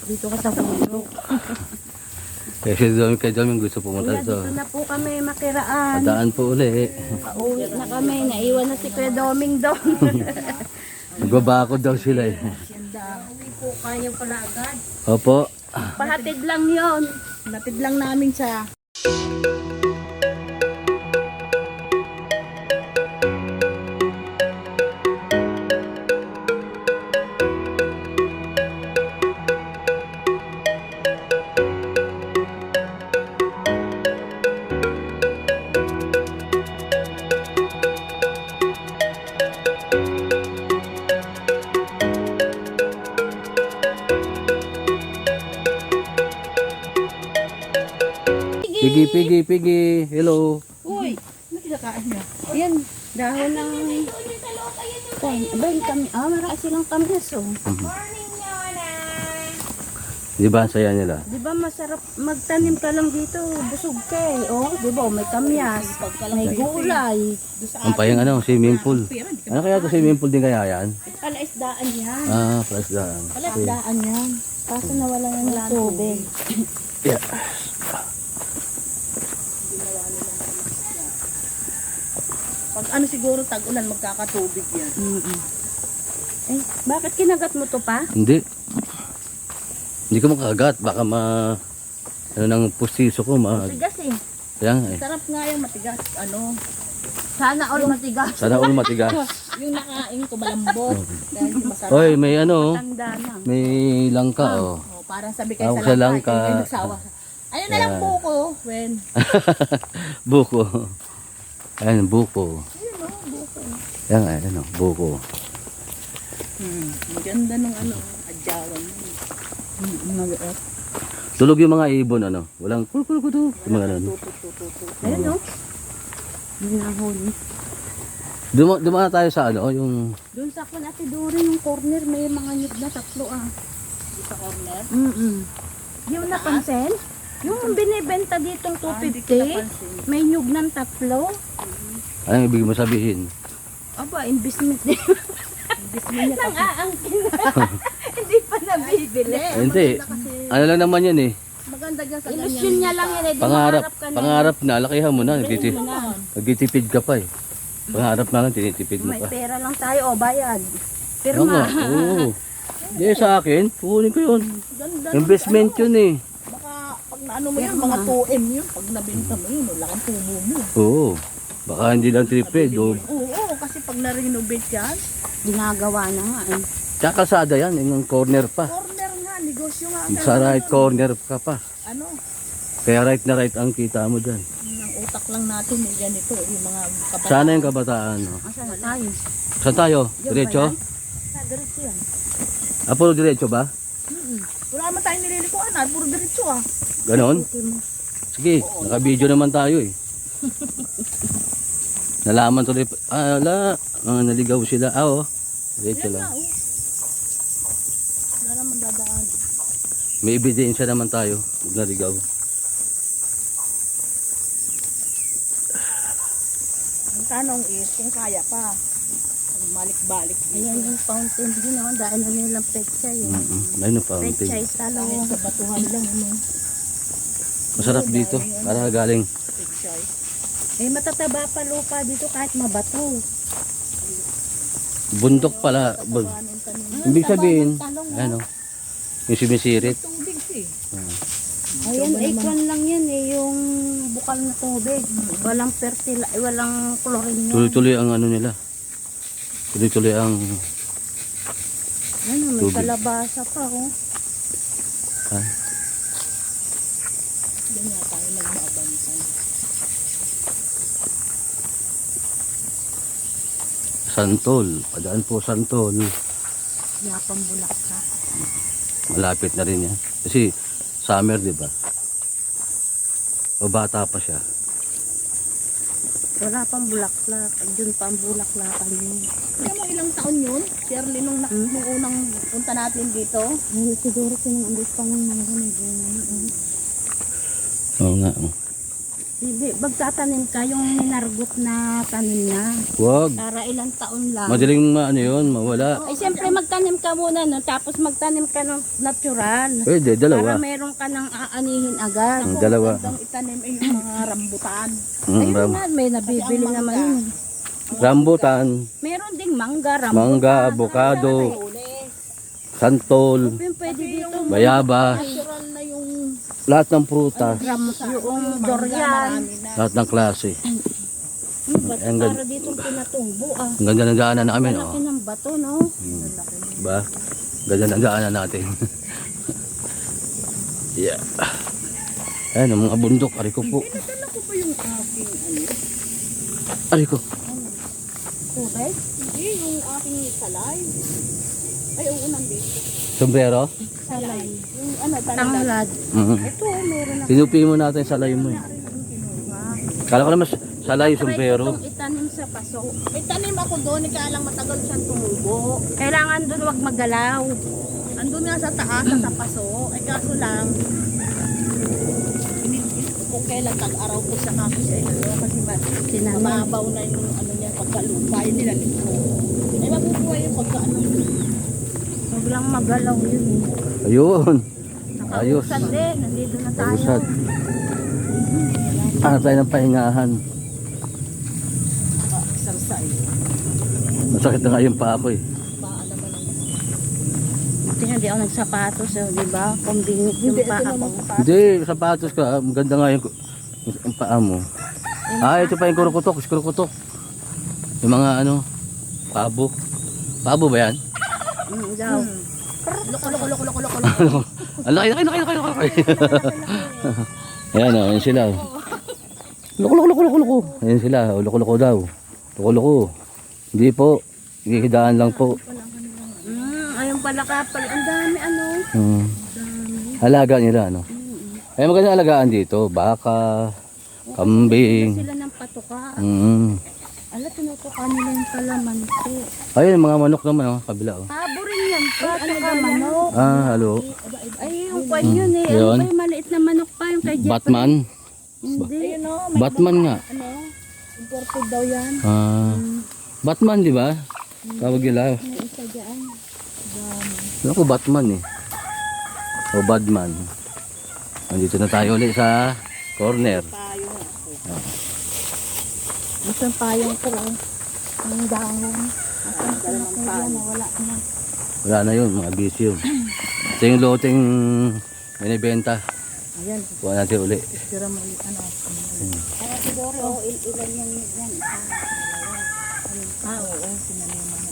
Dito ka sa bundok. Kasi kay Doming gusto pumunta Kuya, dito. dito na po kami makiraan. Padaan po uli. Pauwi na kami. Naiwan na si Kuya Doming doon. Nagbabakod daw sila eh. Uwi po kayo pala agad. Opo. Pahatid lang yon. Hatid lang namin siya. Pigi. Hello. Uy, ano kinakain niya? Ayan, dahon ng... kami. Marami silang kamiso. Di ba ang saya nila? Di ba masarap magtanim ka lang dito, busog ka eh. Oh, di ba may kamyas, may gulay. Ang payang swimming pool. Ano kaya ito swimming pool din kaya yan? Palaisdaan yan. Plasdaan. Palaisdaan yan. Kaso nawala na ng tubig. Yeah. Pag siguro tag-ulan magkakatubig yan. Eh, bakit kinagat mo to pa? Hindi. Hindi ko makagat. Baka nang pustiso ko. Matigas eh. Yan eh. Sarap nga yung matigas. Sana all matigas. Sana all matigas. Yung nakain ko malambot. Dahil hindi masarap. Hoy, may Tanda na. may langka Oh, parang sabi kayo Ako sa sa langka. langka. Yung nagsawa. Ayun na lang buko. When? buko. Ayan, buko. Ayun buko. Yan, buko. Ang ganda ng adyawan. Mag-up. Tulog yung mga ibon, walang kulkulkutu. Yung mga Ayun o. Hindi na huli. Dumaan tayo sa yung... Doon sa akin ate Dory, yung corner, may mga nyug na tatlo Sa corner. Yung napansin? Yung binibenta ditong Hindi 250, ko napansin. may nyug ng tatlo. Anong ibig mo sabihin? Aba, investment din. Bismin niya Nang aangkin na. Hindi pa nabibili. Hindi. Ano lang naman yan eh. maganda dyan sa Ilusyon niya lang yan. Di Pangarap. maharap ka na. Pangarap na. Lakihan mo na. Nagtitipid ka pa eh. Pangarap na lang. Tinitipid mo May pa. pera lang tayo. O, bayad. Oo Pirma. nga. Oo. Hindi sa akin. Kunin ko yun. Ganda. Investment yun eh. Baka pag naano mo yan, mga 2M yun. Pag nabenta mo yun, laking tubo mo. Oo. Baka hindi lang triple. Oo, kasi pag na-renovate yan, Ginagawa na nga eh. Tsaka kalsada yan. Yung corner pa. corner nga, negosyo nga. Sa right corner ka pa. Ano, Kaya right na right ang kita mo dyan. ng utak lang natin eh, ganito, yung mga kabataan. Sana yung kabataan. No? Asan na tayo? Saan tayo? Diretso? Sa diretso yan. Puro diretso ba? Wala naman tayong nililikuan, puro diretso ah. Ganon? Okay mo. Sige, naka-video naman tayo eh. Nalaman tuloy. Naligaw sila. Diretso Yan lang. nga, oh. Wala naman dadaan. May ebidensya naman tayo. Huwag naligaw. Ang tanong is, kung kaya pa, balik-balik Ayan yung fountain din naman. Daan na nilang petsa yun. Ayun ang Petsa fountain. is talo. sa batuhan lang, Masarap dito. Para galing. picture. Eh matataba pa lupa dito kahit mabato. Bundok pala. Ibig sabihin, ano, yung sumisirit. Tubig eh. Ayan, ikon lang yan eh. Yung bukal na tubig. Walang walang chlorine yan. Tuloy-tuloy ang ano nila. Tuloy-tuloy ang... Ano, may tubig. kalabasa pa oh. Ha? Yan nga tayo nagbabantay. Santol. Padaan po Santol. Yapang bulak ka. Malapit na rin yan. Kasi summer, di ba? O bata pa siya. Wala pang bulaklak. Diyan pa ang bulaklakan yun. Alam mo ilang taon yun? Shirley, nung unang punta natin dito. Ay, siguro pinang-ambit pa ng mga ganun. Oo nga. Hindi, magtatanim ka yung ninargot na tanim na. Wag. Para ilang taon lang. Madaling ano yun, mawala. Ay, siyempre magtanim ka muna, no? Tapos magtanim ka ng natural. Pwede, Para dalawa. meron ka ng aanihin agad. Ang dalawa. Magandang itanim ay yung mga rambutan. Ayun Ram nga, may nabibili Kasi ang naman mangga. yun. rambutan, Meron ding mangga, rambutan. mangga, avocado, Uli. santol, Yung pwede dito. bayabas, Natural na yung lahat ng prutas, Yung durian. marami na. lahat ng klase. Ba't Ang para dito pinatubo ah. Ang ganda ng daanan namin, Malaki oh. ng bato, no? Diba? Ganda ng daanan natin. Yeah. Ayan, ang mga bundok, ari ko po. Pinadala ko ba yung aking ano? Ari ko. Tubig? Hindi, yung aking salay. Ay, oo, nandito. Sombrero? Salay. Yung ano, tanglad. Tanglad. Mhm. Ito, meron na. Sinupi mo natin sa layo mo, eh. Kala ko naman salay, sombrero. Try ko itong itanim sa paso. May tanim ako doon, kaya lang matagal siyang tumubo. Kailangan doon wag magalaw. Andun nga sa taas, sa paso. Ay kaso lang, kung kailan tag-araw ko sa kapis ay ano, kasi Tinanim. mababaw na yung ano niya pagkalupa, yun nilalim ko. Ay mabubuhay yung pagkaano. Wag lang magalaw yun eh. Ayun. Ayos. Nakausad din. Nandito na tayo. Usad. Ano tayo ng pahingahan? Exercise. Masakit na nga yung paa ko, eh. Paa naman ang Buti nga di ako nagsapatos. Oh, di ba? Convenient yung paa ko. Hindi, sapatos ka. Maganda nga yung paa mo. Ah, ito pa yung kurukutok. Kurukutok. Yung mga ano, pabo. Pabo ba yan? Daw. loko. Ang laki. Ayan o, ayan sila. Loko. Ayan sila, loko daw. Loko. Hindi po, ikikidaan lang po. Ayun pala kapal. Ang dami ano. Alaga nila, ano. Ay magandang alagaan dito, baka, kambing. Sila ng patuka. Ala, tinutuka nila yung kalamansi. Ayun, mga manok naman, oh, kabila. Oh. Pabo rin yan. Patuka manok. Ah, halo. Ay, yung kwan yun eh. Ano Yun. ba yung maliit na manok pa? Yung kay Jeffrey? Batman. Hindi. Ayun o, may Batman nga. ano, imported daw yan. Ah, Batman, di ba? Tawag nila. May isa dyan. Ano ko, Batman eh. O Badman. Nandito na tayo ulit sa corner. Tayo nga ako. Isang payong ko lang. Ang dahon. Dalawang tayo. Wala na. Wala na yun, mga bisyo. Ito yung loteng binibenta. Ayan, Buwan natin uli. tira mo ulit ano. Kaya siguro, ilan yung yan. Oo, sinanay mo na.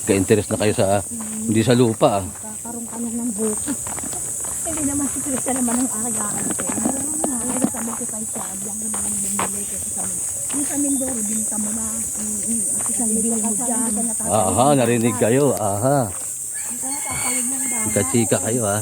Ka-interest na kayo sa, hindi sa lupa ah. Kakaroon ka na ng buko. Hindi naman si Krista naman ang alagaan ko. Ngayon sa mga kay Chad, lang ko naman binili kasi sa amin. Yung sa Mindoro, binta mo na. Isang bibili mo dyan. Aha, narinig kayo. Aha. Chika kayo ah.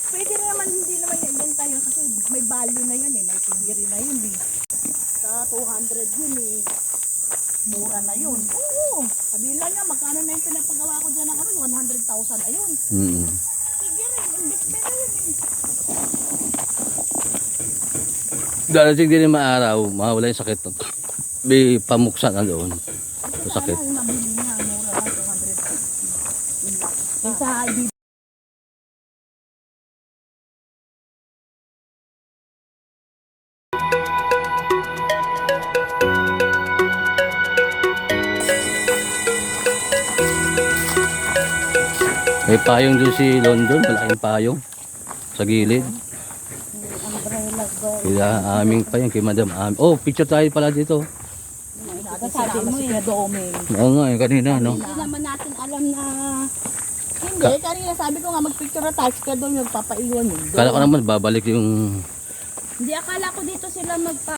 Pwede rin naman, hindi naman yan yan tayo kasi may value na yun eh. May pigiri na yun eh. Sa 200 yun eh. Mura na yun. Oo. Kabila niya, magkano na yung pinapagawa ko dyan ng ano, 100,000 ayun. Pigiri, investment na yun eh. Darating din yung maaraw, mawala yung sakit. May pamuksa na doon. Sakit. Sana yung nabili niya, mura lang 250. Kaysa hindi May payong doon si London, malaking payong. Sa gilid. Umbrella go. Kaya aming pa yan, kay Madam Ami. Oh, picture tayo pala dito. sabi mo si Kuya Doming. Oo nga, yung kanina, no? Hindi naman natin alam na Hindi, kanina sabi ko nga magpicture na tayo ka doon yung papaiwan yun. Kala ko naman, babalik yung... hindi akala ko dito sila magpa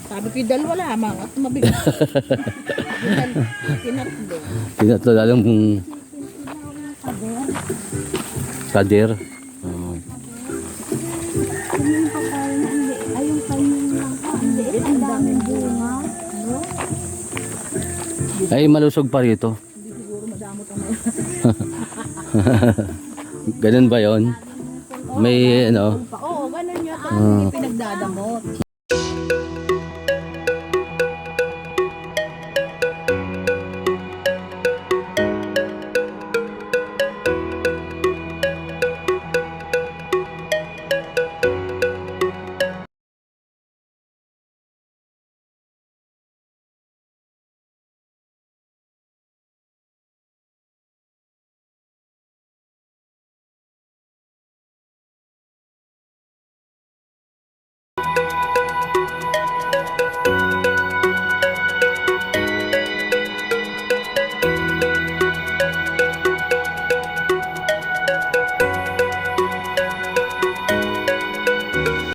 Sabi ko yung dalawa lamang at mabigat. Tinatlo. Tinatlo lalong kader. Yung papaya na ang liit. Ay, yung kanyang ang liit. Ang daming bunga. No? Ay, malusog pa rito. Hindi siguro madamot ang mga. Ganun ba yon? May ano? Oo, ganun yun. Hindi pinagdadamot.